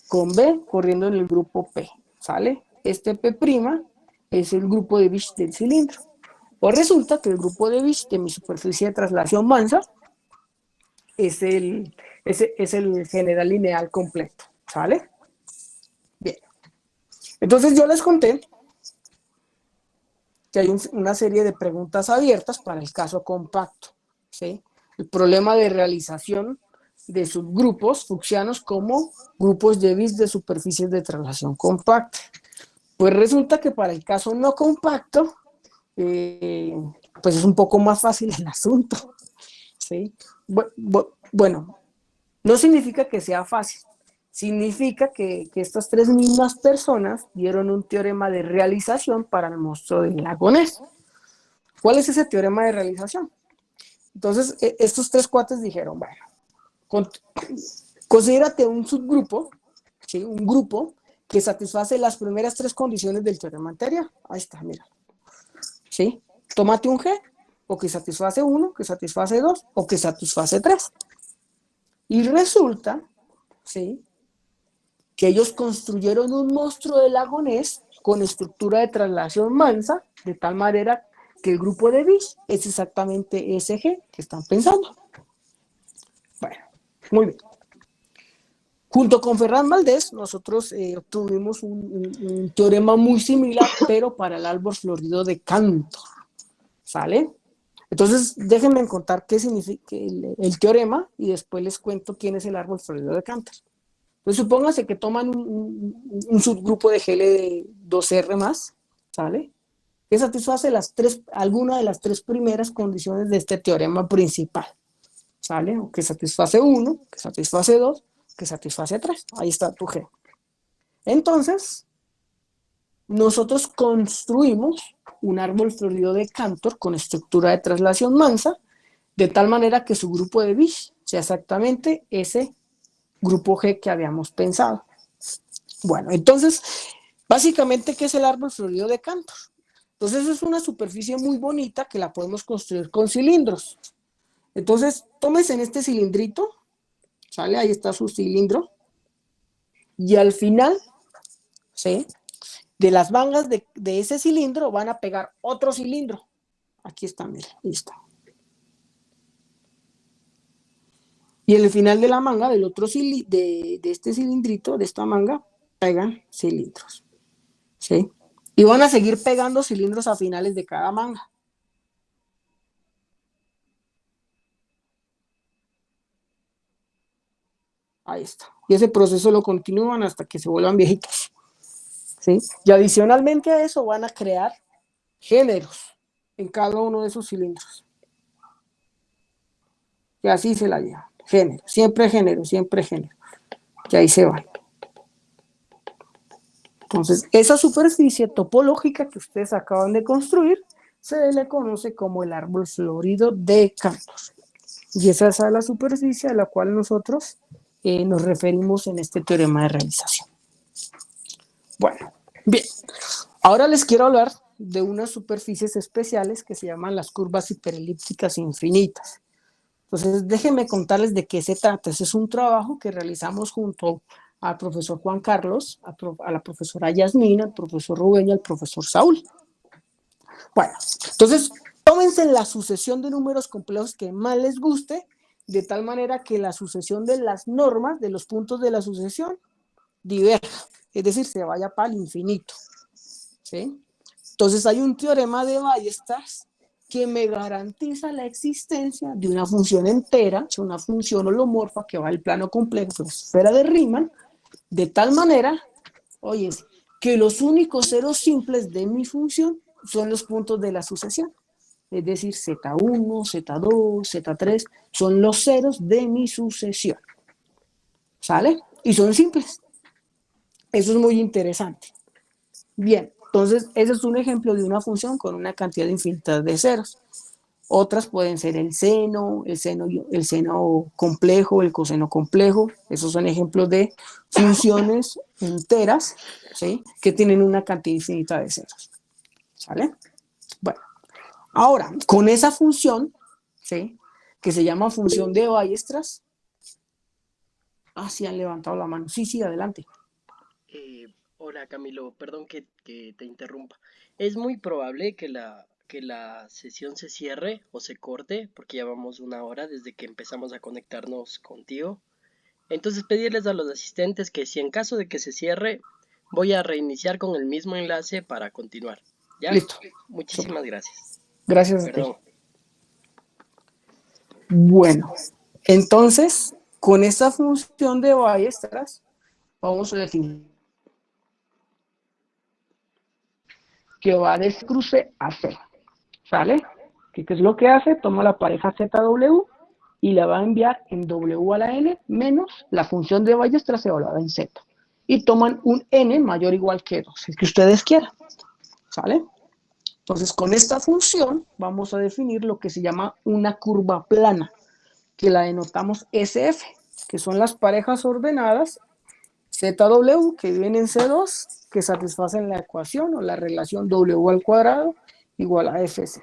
con B corriendo en el grupo P, ¿sale? Este P' es el grupo de Bisch del cilindro. O resulta que el grupo de Bisch de mi superficie de traslación mansa es el general lineal completo, ¿sale? Bien. Entonces yo les conté que hay una serie de preguntas abiertas para el caso compacto, ¿sí? El problema de realización de subgrupos fucsianos como grupos Lewis de superficies de traslación compacta. Pues resulta que para el caso no compacto, eh, pues es un poco más fácil el asunto, ¿sí? Bueno, no significa que sea fácil, significa que estas tres mismas personas dieron un teorema de realización para el monstruo del lago Ness. ¿Cuál es ese teorema de realización? Entonces, estos tres cuates dijeron, bueno, con, considérate un subgrupo, ¿sí? Un grupo que satisface las primeras tres condiciones del teorema anterior. Ahí está, mira. ¿Sí? Tómate un G, o que satisface 1, que satisface 2, o que satisface 3. Y resulta, ¿sí?, que ellos construyeron un monstruo de lago Ness con estructura de traslación mansa, de tal manera que el grupo de Bisch es exactamente ese G que están pensando. Bueno, muy bien. Junto con Ferran Valdés, nosotros obtuvimos un teorema muy similar, pero para el árbol florido de Cantor. ¿Sale? Entonces, déjenme contar qué significa el teorema y después les cuento quién es el árbol florido de Cantor. Entonces, supónganse que toman un subgrupo de GL2R más, ¿sale? Que satisface alguna de las tres primeras condiciones de este teorema principal, ¿sale? O que satisface 1, que satisface 2, que satisface 3. Ahí está tu G. Entonces, nosotros construimos un árbol florido de Cantor con estructura de traslación mansa, de tal manera que su grupo de Bisch sea exactamente ese grupo G que habíamos pensado. Bueno, entonces, básicamente, ¿qué es el árbol florido de Cantor? Entonces, es una superficie muy bonita que la podemos construir con cilindros. Entonces, tómese en este cilindrito, ¿sale? Ahí está su cilindro. Y al final, ¿sí?, de las mangas de ese cilindro van a pegar otro cilindro. Aquí está, mira, listo. Y en el final de la manga, del otro de este cilindrito, de esta manga, pegan cilindros. ¿Sí? Y van a seguir pegando cilindros a finales de cada manga. Ahí está. Y ese proceso lo continúan hasta que se vuelvan viejitos. ¿Sí? Y adicionalmente a eso van a crear géneros en cada uno de esos cilindros. Y así se la llevan. Género, siempre género, siempre género. Y ahí se van. Entonces, esa superficie topológica que ustedes acaban de construir se le conoce como el árbol florido de Cantor. Y esa es la superficie a la cual nosotros nos referimos en este teorema de realización. Bueno, bien. Ahora les quiero hablar de unas superficies especiales que se llaman las curvas hiperelípticas infinitas. Entonces, déjenme contarles de qué se trata. Ese es un trabajo que realizamos junto al profesor Juan Carlos, a la profesora Yasmina, al profesor Rubén y al profesor Saúl. Bueno, entonces, tómense la sucesión de números complejos que más les guste, de tal manera que la sucesión de las normas, de los puntos de la sucesión, diverja, es decir, se vaya para el infinito. ¿Sí? Entonces, hay un teorema de Weierstrass que me garantiza la existencia de una función entera, una función holomorfa que va al plano complejo, que es esfera de Riemann, de tal manera, oye, que los únicos ceros simples de mi función son los puntos de la sucesión. Es decir, Z1, Z2, Z3, son los ceros de mi sucesión. ¿Sale? Y son simples. Eso es muy interesante. Bien, entonces ese es un ejemplo de una función con una cantidad infinita de ceros. Otras pueden ser el seno complejo, el coseno complejo. Esos son ejemplos de funciones enteras, ¿sí?, que tienen una cantidad infinita de ceros. ¿Sale? Bueno, ahora, con esa función, ¿sí?, que se llama función de Weierstrass. Sí han levantado la mano. Sí, adelante. Hola Camilo, perdón que te interrumpa. Es muy probable que que la sesión se cierre o se corte, porque ya vamos 1 hora desde que empezamos a conectarnos contigo. Entonces pedirles a los asistentes que si en caso de que se cierre, voy a reiniciar con el mismo enlace para continuar. ¿Ya? Listo. Muchísimas gracias. Gracias a ti. Perdón. Bueno, entonces, con esta función de Weierstrass, vamos a definir que va de cruce a C, ¿sale? ¿Qué es lo que hace? Toma la pareja ZW y la va a enviar en W a la N menos la función de Weierstrass evaluada en Z. Y toman un N mayor o igual que 2, el que ustedes quieran, ¿sale? Entonces, con esta función vamos a definir lo que se llama una curva plana, que la denotamos SF, que son las parejas ordenadas ZW que viven en C2, que satisfacen la ecuación o la relación W al cuadrado igual a FZ.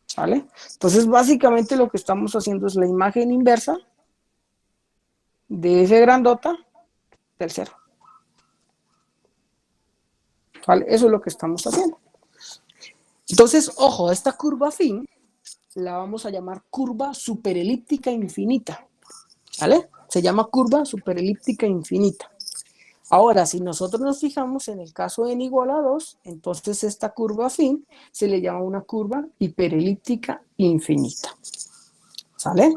¿Sale? Entonces, básicamente lo que estamos haciendo es la imagen inversa de F grandota del cero. ¿Vale? Eso es lo que estamos haciendo. Entonces, ojo, esta curva fin la vamos a llamar curva superelíptica infinita. ¿Vale? Se llama curva superelíptica infinita. Ahora, si nosotros nos fijamos en el caso n igual a 2, entonces esta curva fin se le llama una curva hiperelíptica infinita. ¿Sale?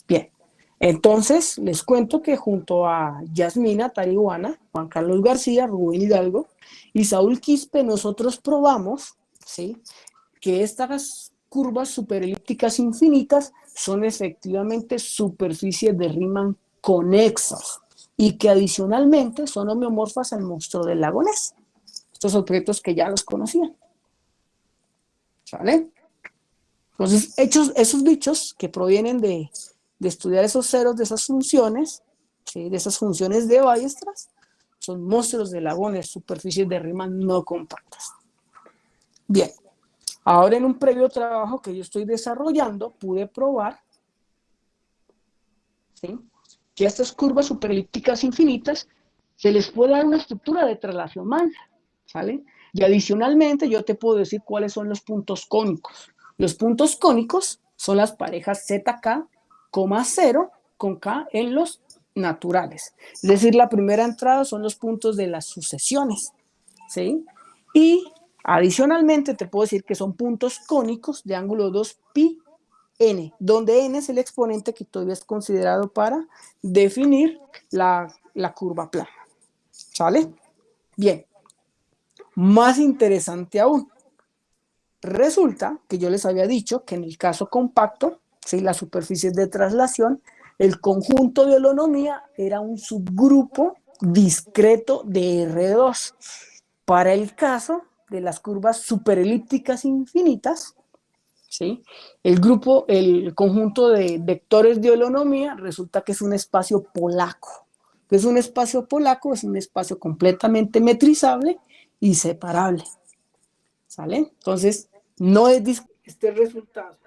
Bien. Entonces, les cuento que junto a Yasmina Tarihuana, Juan Carlos García, Rubén Hidalgo y Saúl Quispe, nosotros probamos, ¿sí?, que estas curvas superelípticas infinitas son efectivamente superficies de Riemann conexas y que adicionalmente son homeomorfas al monstruo del lago Ness. Estos objetos que ya los conocían. ¿Sale? Entonces, esos bichos que provienen de estudiar esos ceros de esas funciones, ¿sí?, de esas funciones de Weierstrass, son monstruos de lago Ness, superficies de Riemann no compactas. Bien. Ahora, en un previo trabajo que yo estoy desarrollando, pude probar, ¿sí?, que a estas curvas superelípticas infinitas se les puede dar una estructura de traslación mansa, ¿sale? Y adicionalmente yo te puedo decir cuáles son los puntos cónicos. Los puntos cónicos son las parejas ZK, 0 con K en los naturales. Es decir, la primera entrada son los puntos de las sucesiones, ¿sí? Y adicionalmente te puedo decir que son puntos cónicos de ángulo 2π n, donde n es el exponente que todavía es considerado para definir la curva plana. ¿Sale? Bien. Más interesante aún. Resulta que yo les había dicho que en el caso compacto, ¿sí?, las superficies de traslación, el conjunto de holonomía era un subgrupo discreto de R2. Para el caso de las curvas superelípticas infinitas, ¿sí?, el conjunto de vectores de holonomía resulta que es un espacio polaco. ¿Qué es un espacio polaco? Es un espacio completamente metrizable y separable. ¿Sale? Entonces, no es este resultado.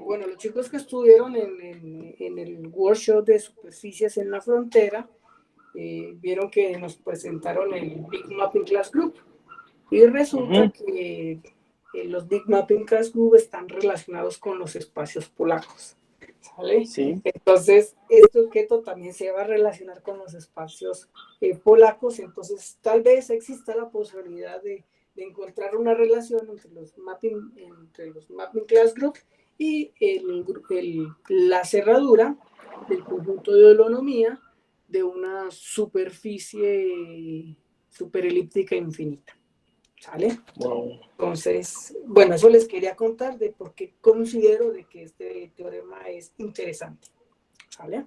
Bueno, los chicos que estuvieron en el workshop de superficies en la frontera, vieron que nos presentaron el Big Mapping Class Group. Y resulta que los Big Mapping Class Group están relacionados con los espacios polacos. ¿Sale? Sí. Entonces, este objeto también se va a relacionar con los espacios polacos. Entonces, tal vez exista la posibilidad de encontrar una relación entre los mapping class group y la cerradura del conjunto de holonomía de una superficie superelíptica infinita. ¿Sale? Wow. Entonces, bueno, eso les quería contar de por qué considero de que este teorema es interesante. ¿Sale?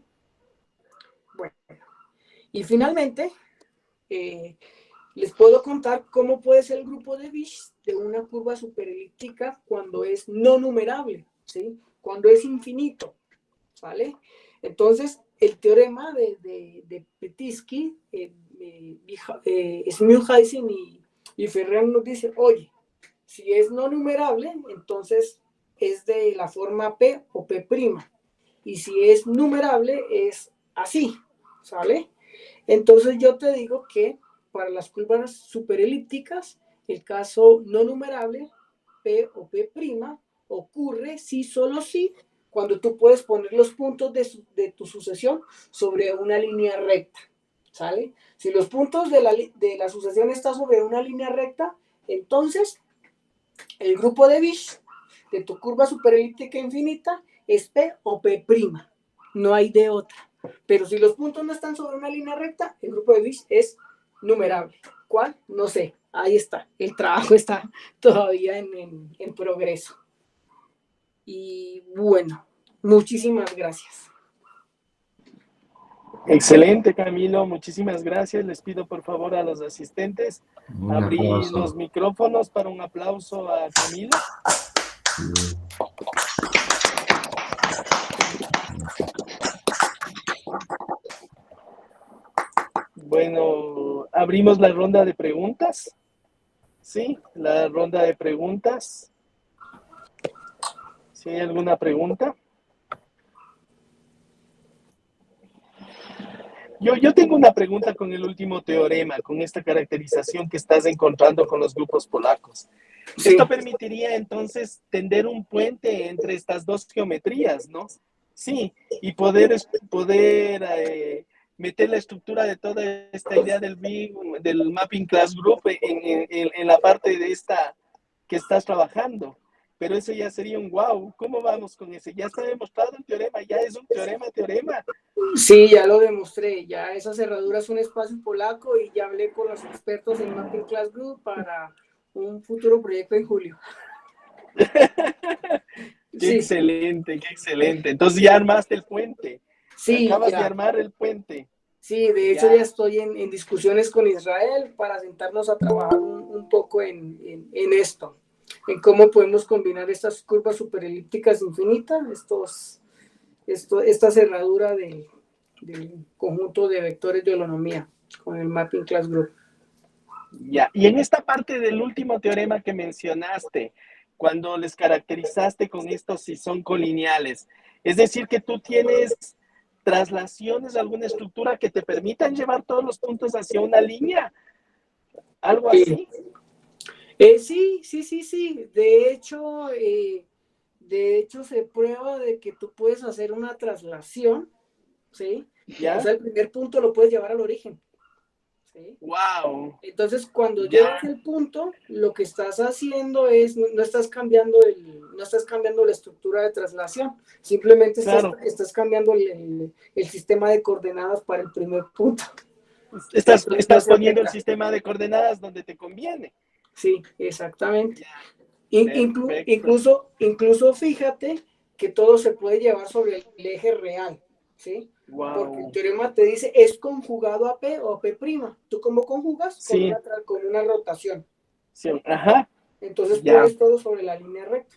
Bueno, y finalmente, les puedo contar cómo puede ser el grupo de Bisch de una curva superelíptica cuando es no numerable, ¿sí?, cuando es infinito. ¿Vale? Entonces, el teorema de Petinsky, Schmidhuisen y Ferrer nos dice, oye, si es no numerable, entonces es de la forma P o P', y si es numerable es así, ¿sale? Entonces yo te digo que para las curvas superelípticas, el caso no numerable P o P' ocurre sí, solo sí, cuando tú puedes poner los puntos de tu sucesión sobre una línea recta, ¿sale? Si los puntos de la sucesión están sobre una línea recta, entonces el grupo de Bisch de tu curva superelíptica infinita es P o P', no hay de otra. Pero si los puntos no están sobre una línea recta, el grupo de Bisch es numerable. ¿Cuál? No sé. Ahí está. El trabajo está todavía en progreso. Y bueno, muchísimas gracias. Excelente, Camilo. Muchísimas gracias. Les pido por favor a los asistentes Un abrir aplauso. los micrófonos para un aplauso a Camilo. Sí. Bueno, abrimos la ronda de preguntas. Sí, la ronda de preguntas. Si hay alguna pregunta. Yo tengo una pregunta con el último teorema, con esta caracterización que estás encontrando con los grupos polacos. Sí. Esto permitiría entonces tender un puente entre estas dos geometrías, ¿no? Sí, y poder meter la estructura de toda esta idea del Mapping Class Group en la parte de esta que estás trabajando. Pero eso ya sería un wow. ¿Cómo vamos con ese? Ya está demostrado el teorema, ya es un teorema. Sí, ya lo demostré. Ya esa cerradura es un espacio polaco y ya hablé con los expertos en Mapping Class Group para un futuro proyecto en julio. Qué Sí, excelente, qué excelente. Entonces ya armaste el puente. sí, Acabas ya. de armar el puente. Sí, de hecho ya estoy en discusiones con Israel para sentarnos a trabajar un poco en esto, en cómo podemos combinar estas curvas superelípticas infinitas, esta cerradura del conjunto de vectores de holonomía con el Mapping Class Group. Ya, y en esta parte del último teorema que mencionaste, cuando les caracterizaste con estos si son colineales, es decir, que tú tienes traslaciones a alguna estructura que te permitan llevar todos los puntos hacia una línea, algo así. Sí. De hecho, se prueba de que tú puedes hacer una traslación, ¿sí? ¿Ya? O sea, el primer punto lo puedes llevar al origen. ¿Sí? Wow. Entonces, cuando llevas el punto, lo que estás haciendo es, no estás cambiando la estructura de traslación, simplemente estás cambiando el sistema de coordenadas para el primer punto. Estás poniendo el sistema de coordenadas donde te conviene. Sí, exactamente. Perfecto. Incluso fíjate que todo se puede llevar sobre el eje real, ¿sí? Wow. Porque el teorema te dice, ¿es conjugado a P o a P'? ¿Tú cómo conjugas? Sí. Con una rotación. Sí. Ajá. Entonces pones todo sobre la línea recta,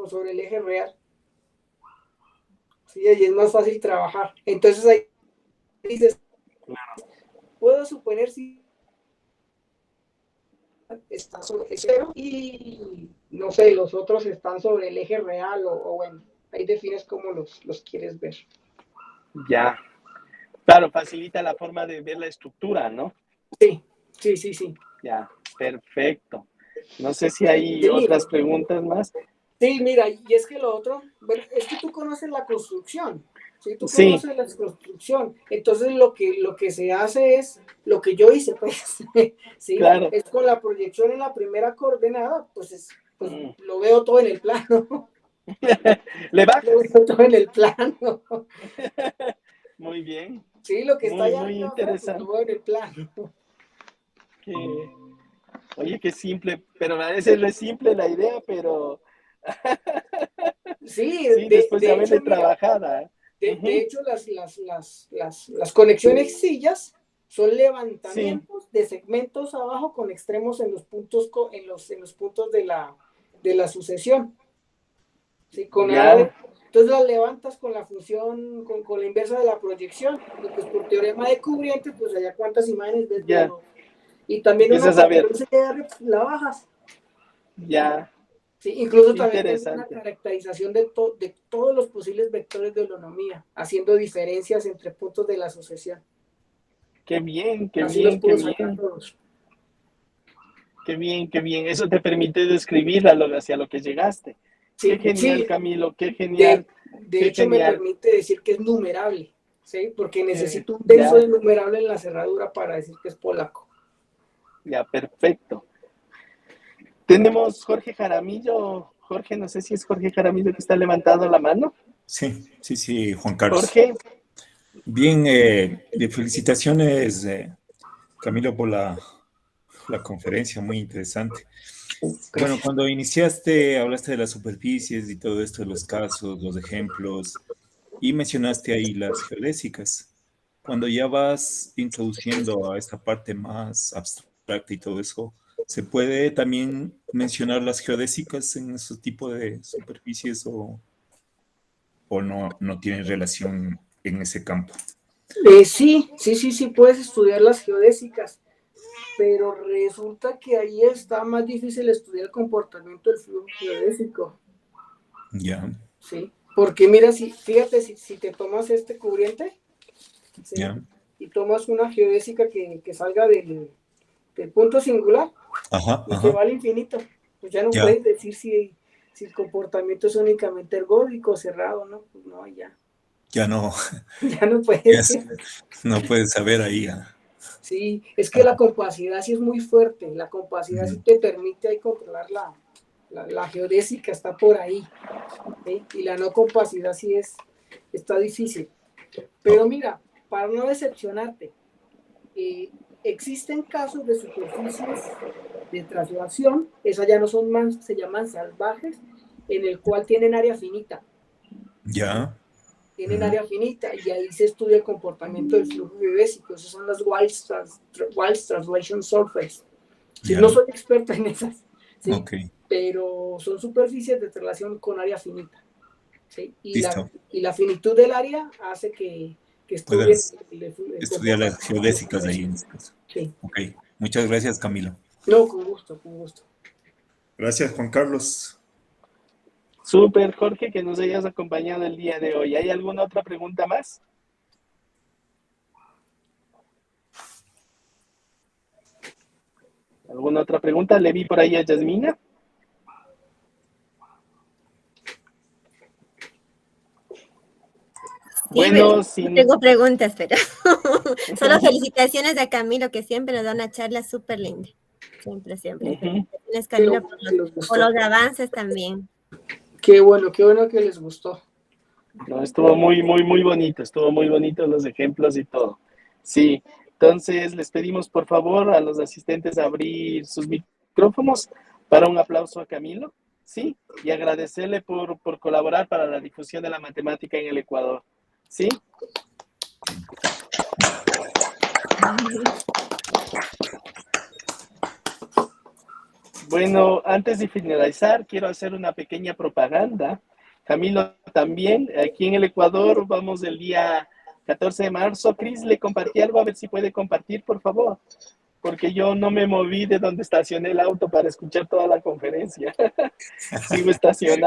sobre el eje real. Sí, y es más fácil trabajar. Entonces ahí dices, puedo suponer si está sobre cero y no sé, los otros están sobre el eje real o bueno, ahí defines cómo los quieres ver. Ya. Claro, facilita la forma de ver la estructura, ¿no? Sí. Ya, perfecto. No sé si hay otras preguntas más. Sí, mira, y es que lo otro, bueno, es que tú conoces la construcción, ¿sí? Tú conoces la construcción, entonces lo que se hace es, lo que yo hice, pues, ¿sí? Claro. Es con la proyección en la primera coordenada, pues lo veo todo en el plano. ¿Le bajas? Lo veo todo en el plano. Muy bien. Sí, lo que está allá muy arriba, interesante. pues, lo veo en el plano. Oye, qué simple, pero a veces no es simple la idea, pero sí, después de haberle trabajada. De hecho, las conexiones sillas son levantamientos de segmentos abajo con extremos en los puntos de la sucesión. ¿Sí? Entonces las levantas con la función, con la inversa de la proyección, y pues por teorema de cubriente, pues allá cuántas imágenes ves de los. Y también la bajas. Ya. Sí, incluso también tengo una caracterización de todos los posibles vectores de holonomía, haciendo diferencias entre puntos de la sucesión. Qué bien, Así los puedo sacar todos. Qué bien, qué bien. Eso te permite describir hacia lo que llegaste. Qué Sí, genial, sí, Camilo, qué de, genial, de qué hecho me genial. permite decir que es numerable, ¿sí? Porque necesito un denso Ya, de numerable en la cerradura para decir que es polaco. ya, perfecto. Tenemos Jorge Jaramillo. Jorge, no sé si es Jorge Jaramillo que está levantando la mano. Sí, sí, sí, Juan Carlos. Jorge, Bien, felicitaciones, Camilo, por la conferencia, muy interesante. Bueno, Gracias. cuando iniciaste, hablaste de las superficies y todo esto, de los casos, los ejemplos, y mencionaste ahí las geodésicas. Cuando ya vas introduciendo a esta parte más abstracta y todo eso, ¿se puede también mencionar las geodésicas en ese tipo de superficies o no tienen relación en ese campo? Sí, sí, sí, sí, puedes estudiar las geodésicas, pero resulta que ahí está más difícil estudiar el comportamiento del flujo geodésico, Ya, ¿sí? Porque mira, si, fíjate, si te tomas este cubriente, ¿sí? ya. Y tomas una geodésica que salga del punto singular Ajá, y que ajá. va al infinito, pues ya no Ya, puedes decir si el comportamiento es únicamente ergódico, cerrado, ¿no? Pues no, ya, ya no, ya no ya puedes. no puedes saber ahí. Sí, es que la Ajá. compacidad sí es muy fuerte, la compacidad sí Ujú. te permite ahí controlar la geodésica, está por ahí, ¿sí? Y la no compacidad sí está difícil. Oh, Pero mira, para no decepcionarte, eh, existen casos de superficies de traslación, esas ya no son más, se llaman salvajes, en el cual tienen área finita, ¿sí? ya. Tienen Ujú. área finita y ahí se estudia el comportamiento del flujo geodésico, esas son las Wiles Translation Surface. Si no Ya. soy experta en esas, ¿sí? Ok. Pero son superficies de traslación con área finita, ¿sí? Listo. Y la finitud del área hace que estudien Puedas el estudiar las comportamiento del flujo geodésicas ahí en geodésico. este caso. Sí. Ok. Muchas gracias, Camilo. No, con gusto, con gusto. Gracias, Juan Carlos. súper, Jorge, que nos hayas acompañado el día de hoy. ¿Hay alguna otra pregunta más? ¿Alguna otra pregunta? Le vi por ahí a Yasmina. Sí, Bueno, no sin... tengo preguntas, pero solo felicitaciones a Camilo, que siempre nos da una charla súper linda. Siempre, siempre. Ujú. Felicitaciones, Qué Camilo, bueno que les por gustó. los avances también. Qué bueno que les gustó. No, estuvo muy, muy, muy bonito. Estuvo muy bonito los ejemplos y todo. Sí. Entonces, les pedimos por favor a los asistentes abrir sus micrófonos para un aplauso a Camilo. Sí. Y agradecerle por colaborar para la difusión de la matemática en el Ecuador. Sí. Bueno, antes de finalizar, quiero hacer una pequeña propaganda. Camilo, también, aquí en el Ecuador, vamos el día 14 de marzo. Cris, le compartí algo, a ver si puede compartir, por favor, porque yo no me moví de donde estacioné el auto para escuchar toda la conferencia. Sigo estacionado.